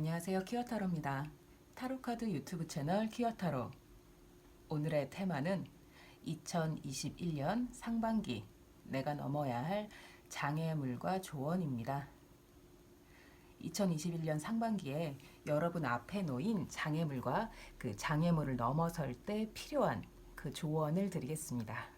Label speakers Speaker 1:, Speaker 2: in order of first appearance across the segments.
Speaker 1: 안녕하세요. 키어타로입니다. 타로카드 유튜브 채널 키어타로. 오늘의 테마는 2021년 상반기 내가 넘어야 할 장애물과 조언입니다. 2021년 상반기에 여러분 앞에 놓인 장애물과 그 장애물을 넘어설 때 필요한 그 조언을 드리겠습니다.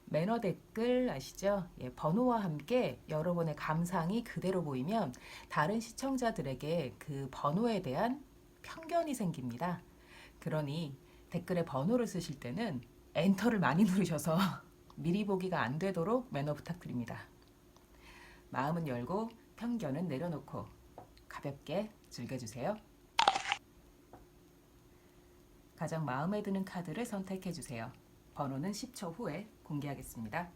Speaker 1: 매너 댓글 아시죠? 번호와 함께 여러분의 감상이 그대로 보이면 다른 시청자들에게 그 번호에 대한 편견이 생깁니다. 그러니 댓글에 번호를 쓰실 때는 엔터를 많이 누르셔서 미리 보기가 안 되도록 매너 부탁드립니다. 마음은 열고 편견은 내려놓고 가볍게 즐겨주세요. 가장 마음에 드는 카드를 선택해 주세요. 번호는 10초 후에 공개하겠습니다.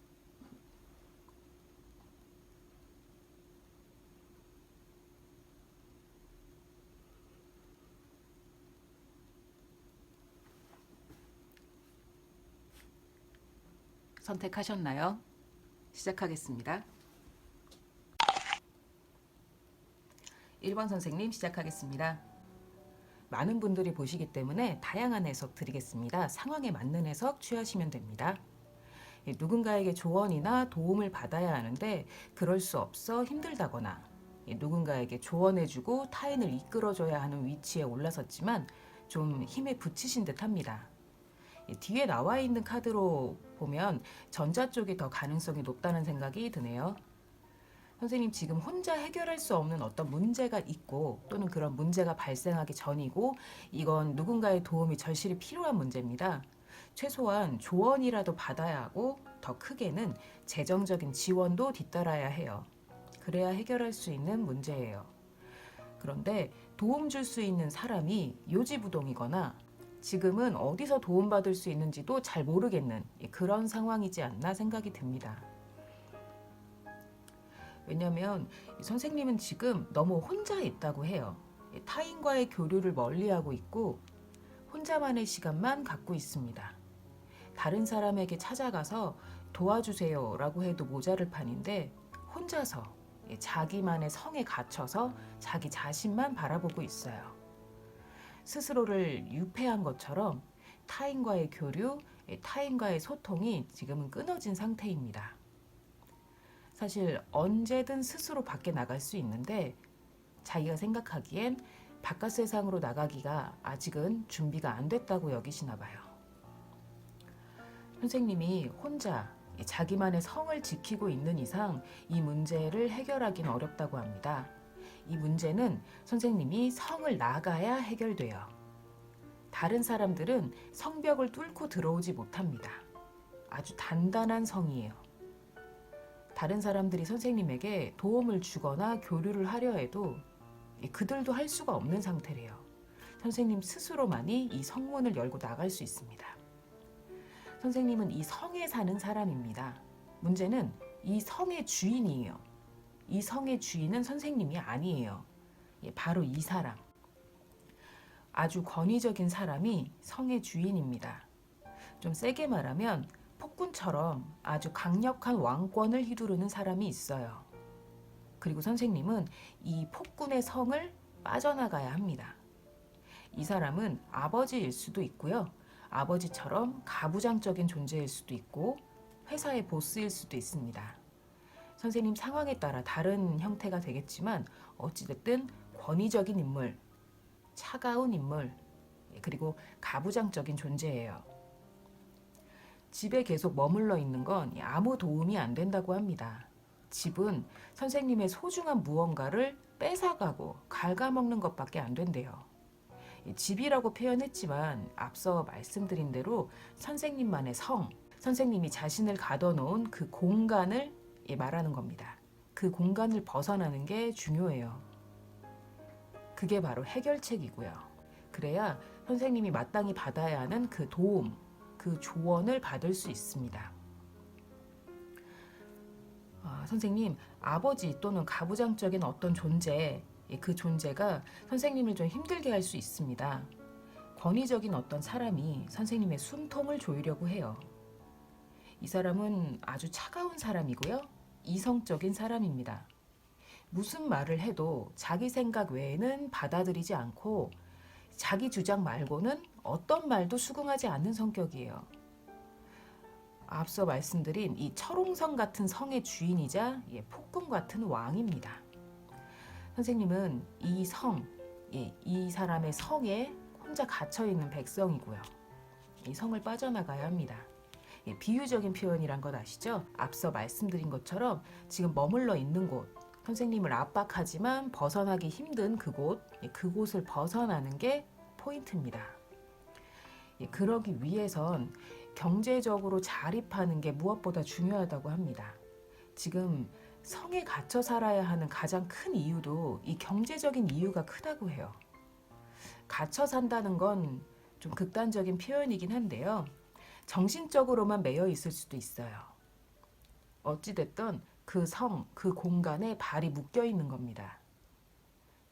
Speaker 1: 선택하셨나요? 시작하겠습니다. 1번 선생님 시작하겠습니다. 많은 분들이 보시기 때문에 다양한 해석 드리겠습니다. 상황에 맞는 해석 취하시면 됩니다. 누군가에게 조언이나 도움을 받아야 하는데 그럴 수 없어 힘들다거나 누군가에게 조언해주고 타인을 이끌어줘야 하는 위치에 올라섰지만 좀 힘에 부치신 듯 합니다. 뒤에 나와 있는 카드로 보면 전자 쪽이 더 가능성이 높다는 생각이 드네요. 선생님 지금 혼자 해결할 수 없는 어떤 문제가 있고 또는 그런 문제가 발생하기 전이고 이건 누군가의 도움이 절실히 필요한 문제입니다. 최소한 조언이라도 받아야 하고 더 크게는 재정적인 지원도 뒤따라야 해요. 그래야 해결할 수 있는 문제예요. 그런데 도움 줄 수 있는 사람이 요지부동이거나 지금은 어디서 도움받을 수 있는지도 잘 모르겠는 그런 상황이지 않나 생각이 듭니다. 왜냐하면 선생님은 지금 너무 혼자 있다고 해요. 타인과의 교류를 멀리하고 있고 혼자만의 시간만 갖고 있습니다. 다른 사람에게 찾아가서 도와주세요 라고 해도 모자를 판인데 혼자서 자기만의 성에 갇혀서 자기 자신만 바라보고 있어요. 스스로를 유폐한 것처럼 타인과의 교류, 타인과의 소통이 지금은 끊어진 상태입니다. 사실 언제든 스스로 밖에 나갈 수 있는데 자기가 생각하기엔 바깥 세상으로 나가기가 아직은 준비가 안 됐다고 여기시나 봐요. 선생님이 혼자 자기만의 성을 지키고 있는 이상 이 문제를 해결하기는 어렵다고 합니다. 이 문제는 선생님이 성을 나가야 해결돼요. 다른 사람들은 성벽을 뚫고 들어오지 못합니다. 아주 단단한 성이에요. 다른 사람들이 선생님에게 도움을 주거나 교류를 하려 해도 그들도 할 수가 없는 상태래요. 선생님 스스로만이 이 성문을 열고 나갈 수 있습니다. 선생님은 이 성에 사는 사람입니다. 문제는 이 성의 주인이에요. 이 성의 주인은 선생님이 아니에요. 바로 이 사람. 아주 권위적인 사람이 성의 주인입니다. 좀 세게 말하면 폭군처럼 아주 강력한 왕권을 휘두르는 사람이 있어요. 그리고 선생님은 이 폭군의 성을 빠져나가야 합니다. 이 사람은 아버지일 수도 있고요. 아버지처럼 가부장적인 존재일 수도 있고 회사의 보스일 수도 있습니다. 선생님 상황에 따라 다른 형태가 되겠지만 어찌됐든 권위적인 인물, 차가운 인물, 그리고 가부장적인 존재예요. 집에 계속 머물러 있는 건 아무 도움이 안 된다고 합니다. 집은 선생님의 소중한 무언가를 뺏어가고 갉아먹는 것밖에 안 된대요. 집이라고 표현했지만 앞서 말씀드린 대로 선생님만의 성, 선생님이 자신을 가둬놓은 그 공간을 말하는 겁니다. 그 공간을 벗어나는 게 중요해요. 그게 바로 해결책이고요. 그래야 선생님이 마땅히 받아야 하는 그 도움, 그 조언을 받을 수 있습니다. 선생님, 아버지 또는 가부장적인 어떤 존재, 그 존재가 선생님을 좀 힘들게 할 수 있습니다. 권위적인 어떤 사람이 선생님의 숨통을 조이려고 해요. 이 사람은 아주 차가운 사람이고요. 이성적인 사람입니다. 무슨 말을 해도 자기 생각 외에는 받아들이지 않고 자기 주장 말고는 어떤 말도 수긍하지 않는 성격이에요. 앞서 말씀드린 이 철옹성 같은 성의 주인이자 폭군 같은 왕입니다. 선생님은 이 성, 이 사람의 성에 혼자 갇혀있는 백성이고요. 이 성을 빠져나가야 합니다. 비유적인 표현이란 것 아시죠? 앞서 말씀드린 것처럼 지금 머물러 있는 곳, 선생님을 압박하지만 벗어나기 힘든 그곳을 벗어나는 게 포인트입니다. 그러기 위해선 경제적으로 자립하는 게 무엇보다 중요하다고 합니다. 지금 성에 갇혀 살아야 하는 가장 큰 이유도 이 경제적인 이유가 크다고 해요. 갇혀 산다는 건 좀 극단적인 표현이긴 한데요. 정신적으로만 매여 있을 수도 있어요. 어찌됐든 그 성, 그 공간에 발이 묶여 있는 겁니다.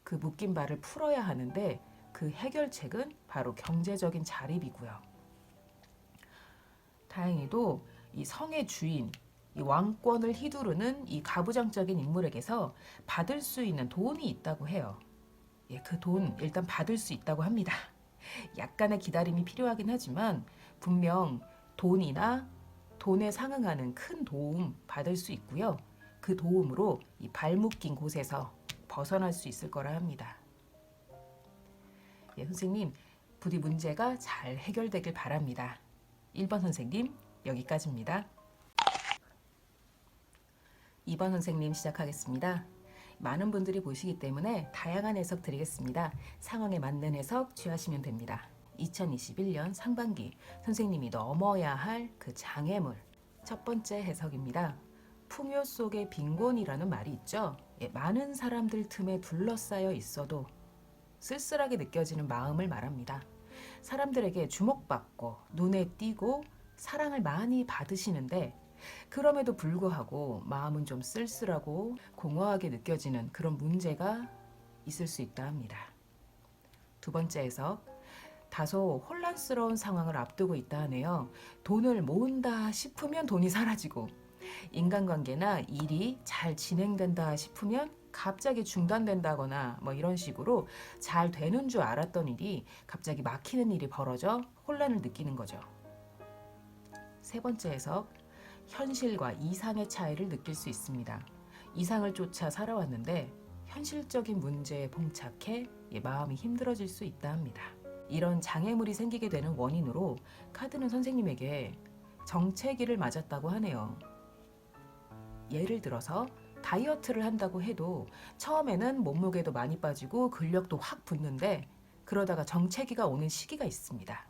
Speaker 1: 그 묶인 발을 풀어야 하는데 그 해결책은 바로 경제적인 자립이고요. 다행히도 이 성의 주인, 이 왕권을 휘두르는 이 가부장적인 인물에게서 받을 수 있는 돈이 있다고 해요. 그 돈 일단 받을 수 있다고 합니다. 약간의 기다림이 필요하긴 하지만 분명 돈이나 돈에 상응하는 큰 도움 받을 수 있고요. 그 도움으로 이 발묶인 곳에서 벗어날 수 있을 거라 합니다. 선생님, 부디 문제가 잘 해결되길 바랍니다. 1번 선생님, 여기까지입니다. 2번 선생님 시작하겠습니다. 많은 분들이 보시기 때문에 다양한 해석 드리겠습니다. 상황에 맞는 해석 취하시면 됩니다. 2021년 상반기 선생님이 넘어야 할 그 장애물. 첫 번째 해석입니다. 풍요 속의 빈곤이라는 말이 있죠. 많은 사람들 틈에 둘러싸여 있어도 쓸쓸하게 느껴지는 마음을 말합니다. 사람들에게 주목받고 눈에 띄고 사랑을 많이 받으시는데 그럼에도 불구하고 마음은 좀 쓸쓸하고 공허하게 느껴지는 그런 문제가 있을 수 있다 합니다. 두 번째 해석, 다소 혼란스러운 상황을 앞두고 있다 하네요. 돈을 모은다 싶으면 돈이 사라지고 인간관계나 일이 잘 진행된다 싶으면 갑자기 중단된다거나 이런 식으로 잘 되는 줄 알았던 일이 갑자기 막히는 일이 벌어져 혼란을 느끼는 거죠. 세 번째 해석, 현실과 이상의 차이를 느낄 수 있습니다. 이상을 쫓아 살아왔는데 현실적인 문제에 봉착해 마음이 힘들어질 수 있다 합니다. 이런 장애물이 생기게 되는 원인으로 카드는 선생님에게 정체기를 맞았다고 하네요. 예를 들어서 다이어트를 한다고 해도 처음에는 몸무게도 많이 빠지고 근력도 확 붙는데 그러다가 정체기가 오는 시기가 있습니다.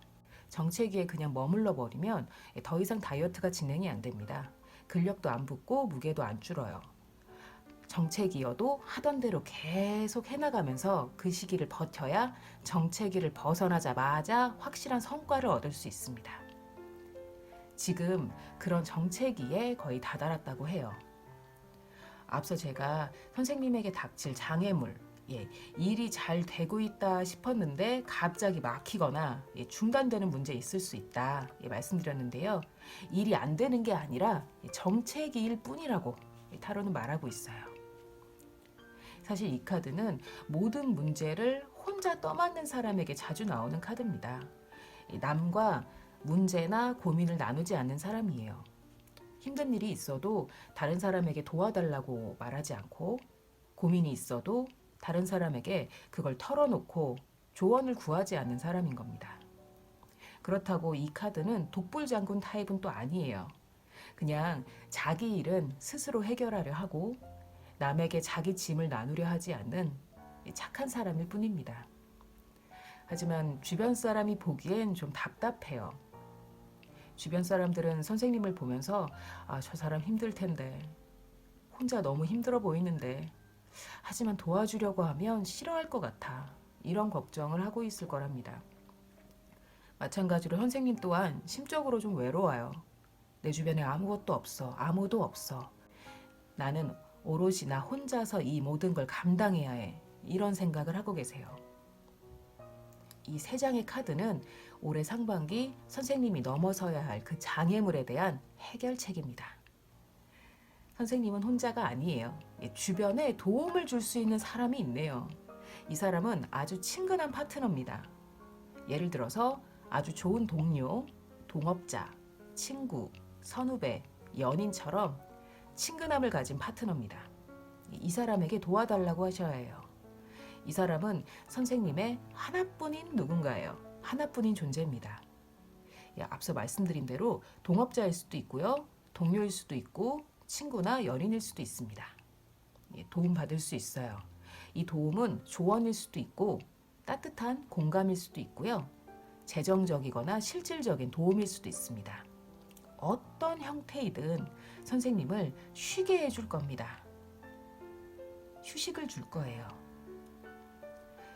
Speaker 1: 정체기에 그냥 머물러 버리면 더 이상 다이어트가 진행이 안 됩니다. 근력도 안 붙고 무게도 안 줄어요. 정체기여도 하던 대로 계속 해나가면서 그 시기를 버텨야 정체기를 벗어나자마자 확실한 성과를 얻을 수 있습니다. 지금 그런 정체기에 거의 다다랐다고 해요. 앞서 제가 선생님에게 닥칠 장애물, 일이 잘 되고 있다 싶었는데 갑자기 막히거나 중단되는 문제 있을 수 있다 말씀드렸는데요. 일이 안 되는 게 아니라 정체기일 뿐이라고 타로는 말하고 있어요. 사실 이 카드는 모든 문제를 혼자 떠맡는 사람에게 자주 나오는 카드입니다. 남과 문제나 고민을 나누지 않는 사람이에요. 힘든 일이 있어도 다른 사람에게 도와달라고 말하지 않고 고민이 있어도 다른 사람에게 그걸 털어놓고 조언을 구하지 않는 사람인 겁니다. 그렇다고 이 카드는 독불장군 타입은 또 아니에요. 그냥 자기 일은 스스로 해결하려 하고 남에게 자기 짐을 나누려 하지 않는 착한 사람일 뿐입니다. 하지만 주변 사람이 보기엔 좀 답답해요. 주변 사람들은 선생님을 보면서 저 사람 힘들 텐데, 혼자 너무 힘들어 보이는데, 하지만 도와주려고 하면 싫어할 것 같아. 이런 걱정을 하고 있을 거랍니다. 마찬가지로 선생님 또한 심적으로 좀 외로워요. 내 주변에 아무것도 없어. 아무도 없어. 나는 오롯이 나 혼자서 이 모든 걸 감당해야 해. 이런 생각을 하고 계세요. 이 세 장의 카드는 올해 상반기 선생님이 넘어서야 할 그 장애물에 대한 해결책입니다. 선생님은 혼자가 아니에요. 주변에 도움을 줄 수 있는 사람이 있네요. 이 사람은 아주 친근한 파트너입니다. 예를 들어서 아주 좋은 동료, 동업자, 친구, 선후배, 연인처럼 친근함을 가진 파트너입니다. 이 사람에게 도와달라고 하셔야 해요. 이 사람은 선생님의 하나뿐인 누군가예요. 하나뿐인 존재입니다. 앞서 말씀드린 대로 동업자일 수도 있고요. 동료일 수도 있고 친구나 연인일 수도 있습니다. 도움받을 수 있어요. 이 도움은 조언일 수도 있고 따뜻한 공감일 수도 있고요. 재정적이거나 실질적인 도움일 수도 있습니다. 어떤 형태이든 선생님을 쉬게 해줄 겁니다. 휴식을 줄 거예요.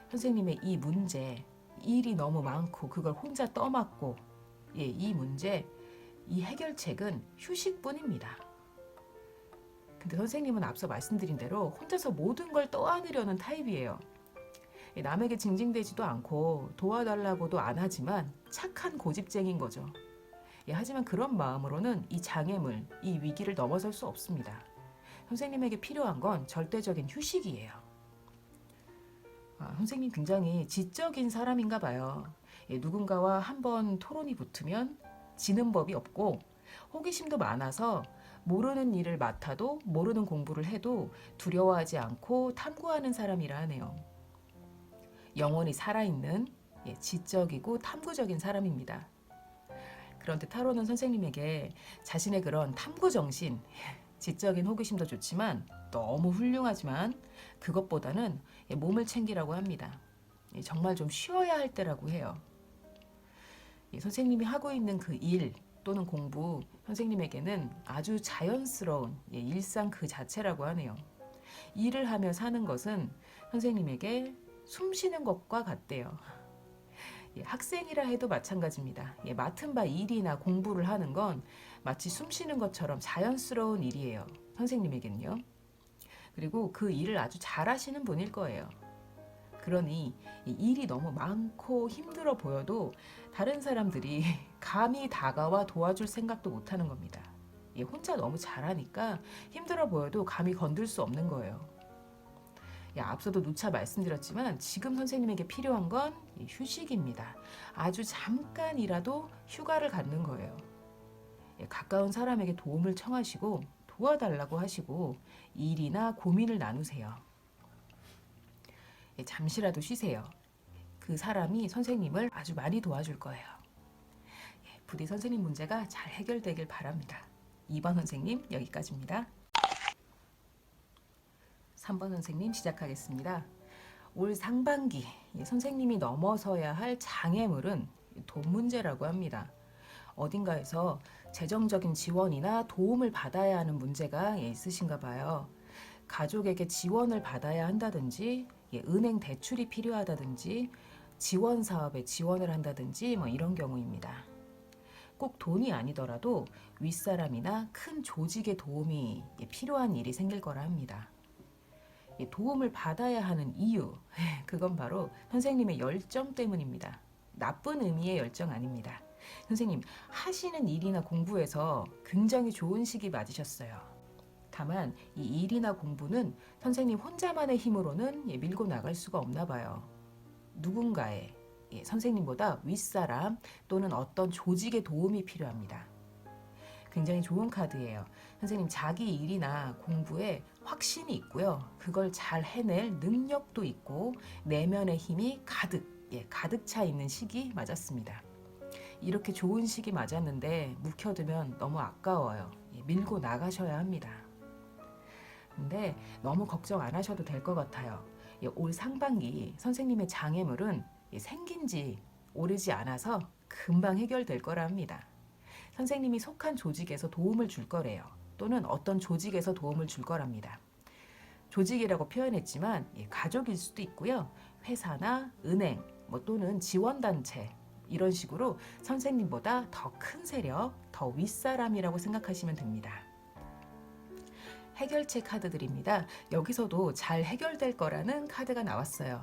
Speaker 1: 선생님의 이 문제, 일이 너무 많고 그걸 혼자 떠맡고 이 문제, 이 해결책은 휴식뿐입니다. 근데 선생님은 앞서 말씀드린 대로 혼자서 모든 걸 떠안으려는 타입이에요. 남에게 징징대지도 않고 도와달라고도 안 하지만 착한 고집쟁인 거죠. 하지만 그런 마음으로는 이 장애물, 이 위기를 넘어설 수 없습니다. 선생님에게 필요한 건 절대적인 휴식이에요. 선생님 굉장히 지적인 사람인가 봐요. 누군가와 한번 토론이 붙으면 지는 법이 없고 호기심도 많아서 모르는 일을 맡아도 모르는 공부를 해도 두려워하지 않고 탐구하는 사람이라 하네요. 영혼이 살아있는 지적이고 탐구적인 사람입니다. 그런데 타로는 선생님에게 자신의 그런 탐구 정신, 지적인 호기심도 좋지만 너무 훌륭하지만 그것보다는 몸을 챙기라고 합니다. 정말 좀 쉬어야 할 때라고 해요. 선생님이 하고 있는 그 일 또는 공부, 선생님에게는 아주 자연스러운 일상 그 자체라고 하네요. 일을 하며 사는 것은 선생님에게 숨 쉬는 것과 같대요. 학생이라 해도 마찬가지입니다. 맡은 바 일이나 공부를 하는 건 마치 숨 쉬는 것처럼 자연스러운 일이에요. 선생님에게는요. 그리고 그 일을 아주 잘하시는 분일 거예요. 그러니 일이 너무 많고 힘들어 보여도 다른 사람들이 감히 다가와 도와줄 생각도 못 하는 겁니다. 혼자 너무 잘하니까 힘들어 보여도 감히 건들 수 없는 거예요. 앞서도 누차 말씀드렸지만 지금 선생님에게 필요한 건 휴식입니다. 아주 잠깐이라도 휴가를 갖는 거예요. 가까운 사람에게 도움을 청하시고 도와달라고 하시고 일이나 고민을 나누세요. 잠시라도 쉬세요. 그 사람이 선생님을 아주 많이 도와줄 거예요. 부디 선생님 문제가 잘 해결되길 바랍니다. 2번 선생님 여기까지입니다. 3번 선생님 시작하겠습니다. 올 상반기 선생님이 넘어서야 할 장애물은 돈 문제라고 합니다. 어딘가에서 재정적인 지원이나 도움을 받아야 하는 문제가 있으신가 봐요. 가족에게 지원을 받아야 한다든지 은행 대출이 필요하다든지 지원 사업에 지원을 한다든지 이런 경우입니다. 꼭 돈이 아니더라도 윗사람이나 큰 조직의 도움이 필요한 일이 생길 거라 합니다. 도움을 받아야 하는 이유, 그건 바로 선생님의 열정 때문입니다. 나쁜 의미의 열정 아닙니다. 선생님 하시는 일이나 공부에서 굉장히 좋은 시기 맞으셨어요. 다만 이 일이나 공부는 선생님 혼자만의 힘으로는 밀고 나갈 수가 없나 봐요. 누군가의 선생님보다 윗사람 또는 어떤 조직의 도움이 필요합니다. 굉장히 좋은 카드예요. 선생님 자기 일이나 공부에 확신이 있고요. 그걸 잘 해낼 능력도 있고 내면의 힘이 가득 차 있는 시기 맞았습니다. 이렇게 좋은 시기 맞았는데 묵혀두면 너무 아까워요. 밀고 나가셔야 합니다. 근데 너무 걱정 안 하셔도 될 것 같아요. 올 상반기 선생님의 장애물은 생긴 지 오래지 않아서 금방 해결될 거라 합니다. 선생님이 속한 조직에서 도움을 줄 거래요. 또는 어떤 조직에서 도움을 줄 거랍니다. 조직이라고 표현했지만 가족일 수도 있고요. 회사나 은행 또는 지원단체 이런 식으로 선생님보다 더 큰 세력, 더 윗사람이라고 생각하시면 됩니다. 해결책 카드들입니다. 여기서도 잘 해결될 거라는 카드가 나왔어요.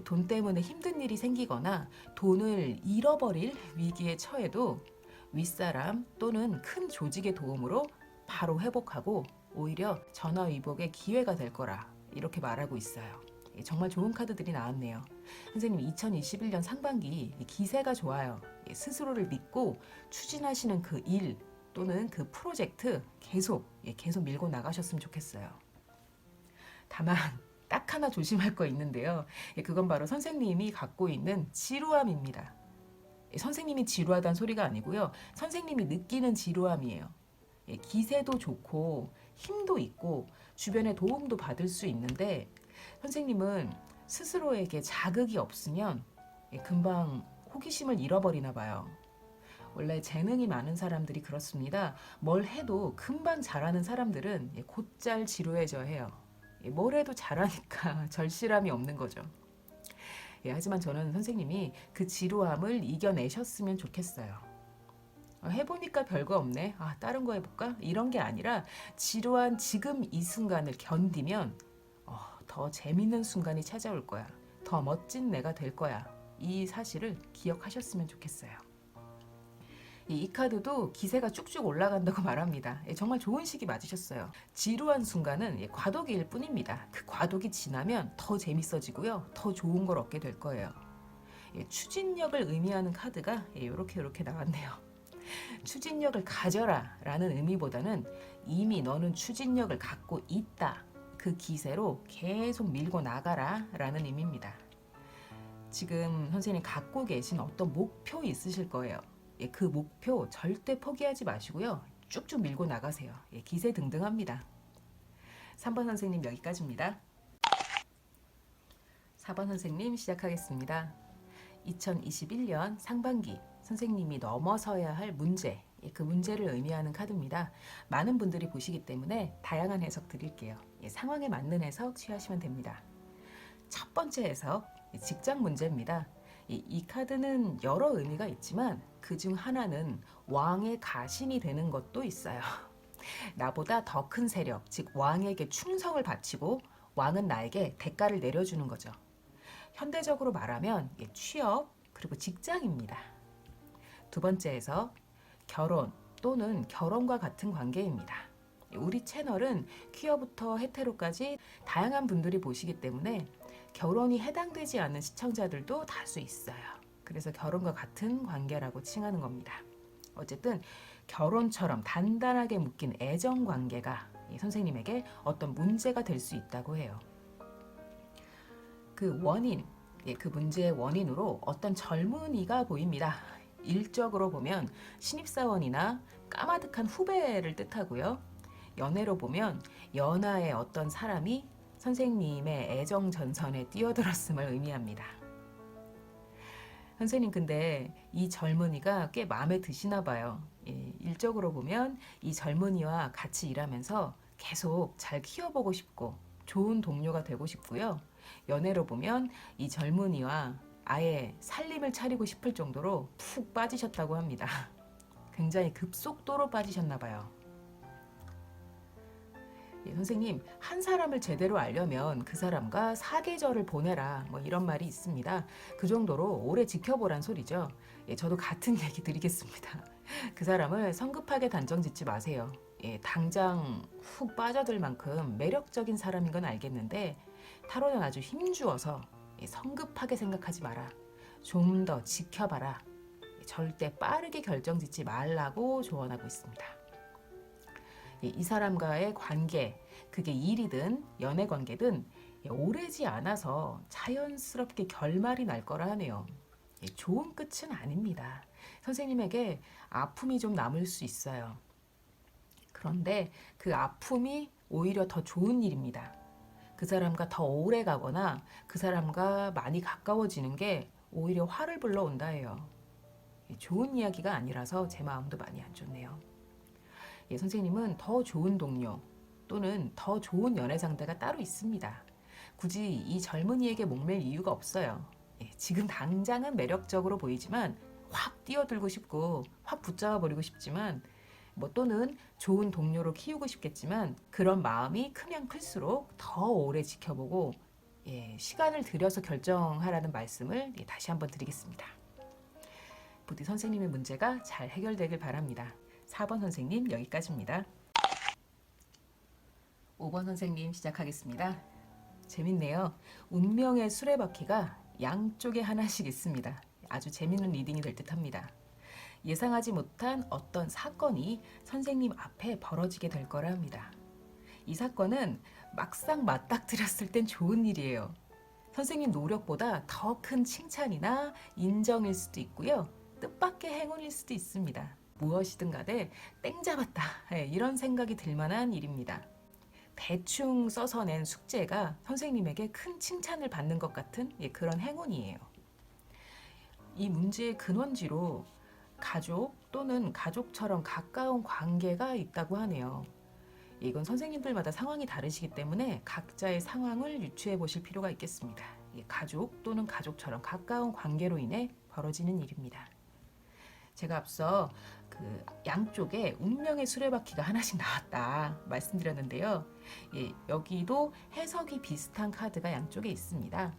Speaker 1: 돈 때문에 힘든 일이 생기거나 돈을 잃어버릴 위기에 처해도 윗사람 또는 큰 조직의 도움으로 바로 회복하고 오히려 전화위복의 기회가 될 거라 이렇게 말하고 있어요. 정말 좋은 카드들이 나왔네요. 선생님 2021년 상반기 기세가 좋아요. 스스로를 믿고 추진하시는 그 일 또는 그 프로젝트 계속 밀고 나가셨으면 좋겠어요. 다만 딱 하나 조심할 거 있는데요. 그건 바로 선생님이 갖고 있는 지루함입니다. 선생님이 지루하다는 소리가 아니고요. 선생님이 느끼는 지루함이에요. 기세도 좋고 힘도 있고 주변의 도움도 받을 수 있는데 선생님은 스스로에게 자극이 없으면 금방 호기심을 잃어버리나 봐요. 원래 재능이 많은 사람들이 그렇습니다. 뭘 해도 금방 잘하는 사람들은 곧잘 지루해져 해요. 뭘 해도 잘하니까 절실함이 없는 거죠. 하지만 저는 선생님이 그 지루함을 이겨내셨으면 좋겠어요. 해보니까 별거 없네. 다른 거 해볼까? 이런 게 아니라 지루한 지금 이 순간을 견디면 더 재밌는 순간이 찾아올 거야. 더 멋진 내가 될 거야. 이 사실을 기억하셨으면 좋겠어요. 이 카드도 기세가 쭉쭉 올라간다고 말합니다. 정말 좋은 시기 맞으셨어요. 지루한 순간은 과도기일 뿐입니다. 그 과도기 지나면 더 재밌어지고요. 더 좋은 걸 얻게 될 거예요. 추진력을 의미하는 카드가 이렇게 나왔네요. 추진력을 가져라 라는 의미보다는 이미 너는 추진력을 갖고 있다. 그 기세로 계속 밀고 나가라 라는 의미입니다. 지금 선생님이 갖고 계신 어떤 목표 있으실 거예요. 그 목표 절대 포기하지 마시고요. 쭉쭉 밀고 나가세요. 기세 등등합니다. 3번 선생님 여기까지입니다. 4번 선생님 시작하겠습니다. 2021년 상반기 선생님이 넘어서야 할 문제, 그 문제를 의미하는 카드입니다. 많은 분들이 보시기 때문에 다양한 해석 드릴게요. 상황에 맞는 해석 취하시면 됩니다. 첫 번째 해석, 직장 문제입니다. 이 카드는 여러 의미가 있지만 그중 하나는 왕의 가신이 되는 것도 있어요. 나보다 더 큰 세력, 즉 왕에게 충성을 바치고 왕은 나에게 대가를 내려주는 거죠. 현대적으로 말하면 취업 그리고 직장입니다. 두 번째에서 결혼 또는 결혼과 같은 관계입니다. 우리 채널은 퀴어부터 헤테로까지 다양한 분들이 보시기 때문에 결혼이 해당되지 않는 시청자들도 다수 있어요. 그래서 결혼과 같은 관계라고 칭하는 겁니다. 어쨌든 결혼처럼 단단하게 묶인 애정 관계가 선생님에게 어떤 문제가 될 수 있다고 해요. 그 원인, 그 문제의 원인으로 어떤 젊은이가 보입니다. 일적으로 보면 신입사원이나 까마득한 후배를 뜻하고요. 연애로 보면 연하의 어떤 사람이 선생님의 애정 전선에 뛰어들었음을 의미합니다. 선생님 근데 이 젊은이가 꽤 마음에 드시나 봐요. 일적으로 보면 이 젊은이와 같이 일하면서 계속 잘 키워보고 싶고 좋은 동료가 되고 싶고요. 연애로 보면 이 젊은이와 아예 살림을 차리고 싶을 정도로 푹 빠지셨다고 합니다. 굉장히 급속도로 빠지셨나 봐요. 선생님, 한 사람을 제대로 알려면 그 사람과 사계절을 보내라 이런 말이 있습니다. 그 정도로 오래 지켜보란 소리죠. 저도 같은 얘기 드리겠습니다. 그 사람을 성급하게 단정 짓지 마세요. 당장 훅 빠져들 만큼 매력적인 사람인 건 알겠는데 타로는 아주 힘주어서 성급하게 생각하지 마라. 좀 더 지켜봐라. 절대 빠르게 결정 짓지 말라고 조언하고 있습니다. 이 사람과의 관계, 그게 일이든 연애 관계든 오래지 않아서 자연스럽게 결말이 날 거라 하네요. 좋은 끝은 아닙니다. 선생님에게 아픔이 좀 남을 수 있어요. 그런데 그 아픔이 오히려 더 좋은 일입니다. 그 사람과 더 오래 가거나 그 사람과 많이 가까워지는 게 오히려 화를 불러온다 해요. 좋은 이야기가 아니라서 제 마음도 많이 안 좋네요. 선생님은 더 좋은 동료 또는 더 좋은 연애 상대가 따로 있습니다. 굳이 이 젊은이에게 목맬 이유가 없어요. 지금 당장은 매력적으로 보이지만 확 뛰어들고 싶고 확 붙잡아 버리고 싶지만 또는 좋은 동료로 키우고 싶겠지만 그런 마음이 크면 클수록 더 오래 지켜보고 시간을 들여서 결정하라는 말씀을 다시 한번 드리겠습니다. 부디 선생님의 문제가 잘 해결되길 바랍니다. 4번 선생님 여기까지입니다. 5번 선생님 시작하겠습니다. 재밌네요. 운명의 수레바퀴가 양쪽에 하나씩 있습니다. 아주 재밌는 리딩이 될 듯합니다. 예상하지 못한 어떤 사건이 선생님 앞에 벌어지게 될 거라 합니다. 이 사건은 막상 맞닥뜨렸을 땐 좋은 일이에요. 선생님 노력보다 더 큰 칭찬이나 인정일 수도 있고요. 뜻밖의 행운일 수도 있습니다. 무엇이든 간에 땡 잡았다, 이런 생각이 들 만한 일입니다. 대충 써서 낸 숙제가 선생님에게 큰 칭찬을 받는 것 같은 그런 행운이에요. 이 문제의 근원지로 가족 또는 가족처럼 가까운 관계가 있다고 하네요. 이건 선생님들마다 상황이 다르시기 때문에 각자의 상황을 유추해 보실 필요가 있겠습니다. 가족 또는 가족처럼 가까운 관계로 인해 벌어지는 일입니다. 제가 앞서 그 양쪽에 운명의 수레바퀴가 하나씩 나왔다 말씀드렸는데요. 여기도 해석이 비슷한 카드가 양쪽에 있습니다.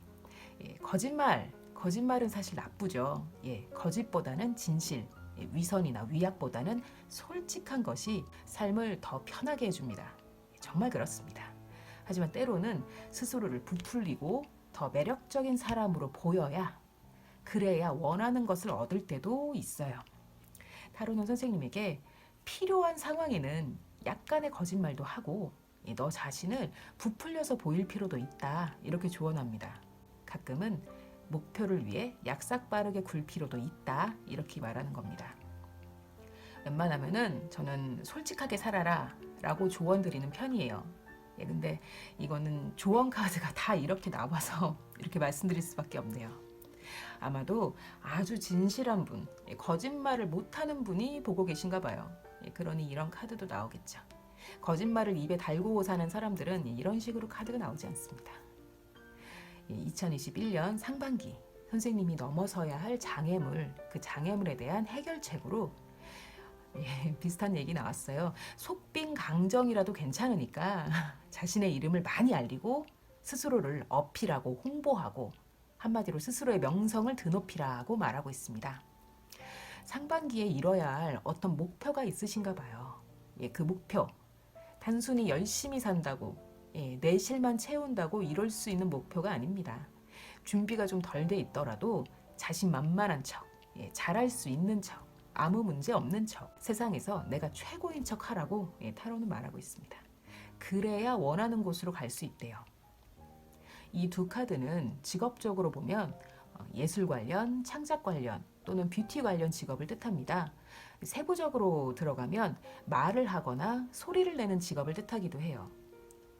Speaker 1: 거짓말은 사실 나쁘죠. 거짓보다는 진실, 위선이나 위약보다는 솔직한 것이 삶을 더 편하게 해줍니다. 정말 그렇습니다. 하지만 때로는 스스로를 부풀리고 더 매력적인 사람으로 보여야, 그래야 원하는 것을 얻을 때도 있어요. 타로는 선생님에게 필요한 상황에는 약간의 거짓말도 하고 너 자신을 부풀려서 보일 필요도 있다, 이렇게 조언합니다. 가끔은 목표를 위해 약삭빠르게 굴 필요도 있다, 이렇게 말하는 겁니다. 웬만하면은 저는 솔직하게 살아라 라고 조언 드리는 편이에요. 근데 이거는 조언 카드가 다 이렇게 나와서 이렇게 말씀드릴 수밖에 없네요. 아마도 아주 진실한 분, 거짓말을 못하는 분이 보고 계신가 봐요. 그러니 이런 카드도 나오겠죠. 거짓말을 입에 달고 사는 사람들은 이런 식으로 카드가 나오지 않습니다. 2021년 상반기 선생님이 넘어서야 할 장애물, 그 장애물에 대한 해결책으로 비슷한 얘기 나왔어요. 속빈 강정이라도 괜찮으니까 자신의 이름을 많이 알리고 스스로를 어필하고 홍보하고, 한마디로 스스로의 명성을 드높이라고 말하고 있습니다. 상반기에 이뤄야 할 어떤 목표가 있으신가 봐요. 그 목표, 단순히 열심히 산다고, 내실만 채운다고 이룰 수 있는 목표가 아닙니다. 준비가 좀 덜 돼 있더라도 자신만만한 척, 잘할 수 있는 척, 아무 문제 없는 척, 세상에서 내가 최고인 척 하라고 타로는 말하고 있습니다. 그래야 원하는 곳으로 갈 수 있대요. 이 두 카드는 직업적으로 보면 예술 관련, 창작 관련 또는 뷰티 관련 직업을 뜻합니다. 세부적으로 들어가면 말을 하거나 소리를 내는 직업을 뜻하기도 해요.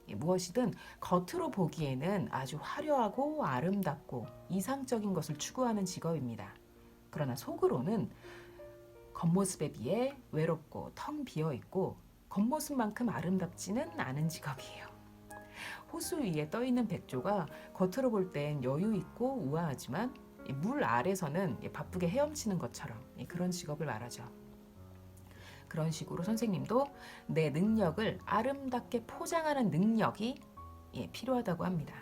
Speaker 1: 무엇이든 겉으로 보기에는 아주 화려하고 아름답고 이상적인 것을 추구하는 직업입니다. 그러나 속으로는 겉모습에 비해 외롭고 텅 비어 있고 겉모습만큼 아름답지는 않은 직업이에요. 호수 위에 떠 있는 백조가 겉으로 볼 땐 여유 있고 우아하지만 물 아래서는 바쁘게 헤엄치는 것처럼 그런 직업을 말하죠. 그런 식으로 선생님도 내 능력을 아름답게 포장하는 능력이 필요하다고 합니다.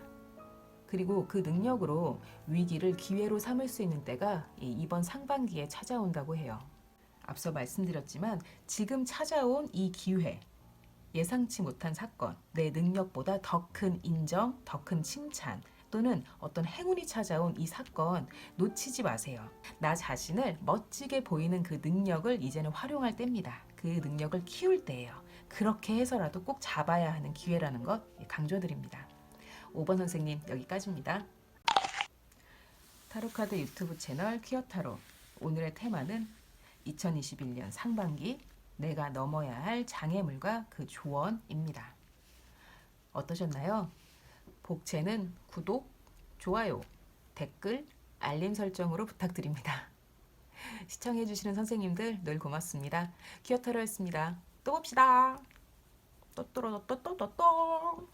Speaker 1: 그리고 그 능력으로 위기를 기회로 삼을 수 있는 때가 이번 상반기에 찾아온다고 해요. 앞서 말씀드렸지만 지금 찾아온 이 기회, 예상치 못한 사건, 내 능력보다 더 큰 인정, 더 큰 칭찬 또는 어떤 행운이 찾아온 이 사건 놓치지 마세요. 나 자신을 멋지게 보이는 그 능력을 이제는 활용할 때입니다. 그 능력을 키울 때예요. 그렇게 해서라도 꼭 잡아야 하는 기회라는 것 강조드립니다. 5번 선생님 여기까지입니다. 타로카드 유튜브 채널 퀴어타로, 오늘의 테마는 2021년 상반기 내가 넘어야 할 장애물과 그 조언입니다. 어떠셨나요? 복채는 구독, 좋아요, 댓글, 알림 설정으로 부탁드립니다. 시청해주시는 선생님들 늘 고맙습니다. 퀴어타로였습니다. 또 봅시다. 또또또또또또